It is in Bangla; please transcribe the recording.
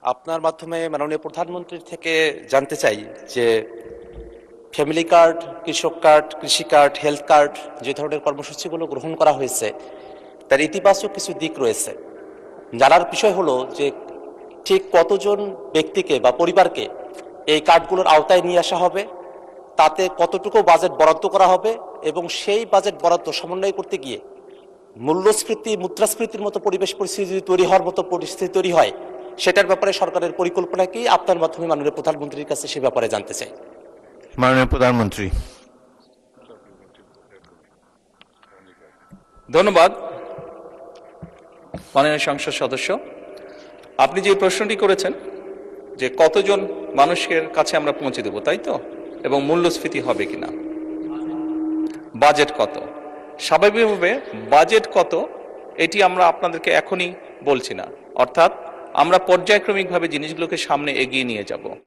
আপনার মাধ্যমে মাননীয় প্রধানমন্ত্রীর থেকে জানতে চাই যে ফ্যামিলি কার্ড, কৃষক কার্ড, কৃষি কার্ড, হেলথ কার্ড যে ধরনের কর্মসূচিগুলো গ্রহণ করা হয়েছে তার ইতিবাচক কিছু দিক রয়েছে। জানার বিষয় হলো যে ঠিক কতজন ব্যক্তিকে বা পরিবারকে এই কার্ডগুলোর আওতায় নিয়ে আসা হবে, তাতে কতটুকু বাজেট বরাদ্দ করা হবে এবং সেই বাজেট বরাদ্দ সমন্বয় করতে গিয়ে মূল্যস্ফীতি, মুদ্রাস্ফীতির মতো পরিবেশ পরিস্থিতি তৈরি হওয়ার মতো পরিস্থিতি তৈরি হয়, সেটার ব্যাপারে সরকারের পরিকল্পনা কি? আপনার মাধ্যমে মাননীয় প্রধানমন্ত্রীর কাছে সে ব্যাপারে জানতে চাই। মাননীয় প্রধানমন্ত্রী। ধন্যবাদ মাননীয় সংসদ সদস্য। আপনি যে প্রশ্নটি করেছেন যে কতজন মানুষের কাছে আমরা পৌঁছে দেব, তাই তো, এবং মূল্যস্ফীতি হবে কিনা, বাজেট কত, স্বাভাবিকভাবে বাজেট কত এটি আমরা আপনাদেরকে এখনই বলছি না, অর্থাৎ আমরা পর্যায়ক্রমিকভাবে জিনিসগুলোকে সামনে এগিয়ে নিয়ে যাব।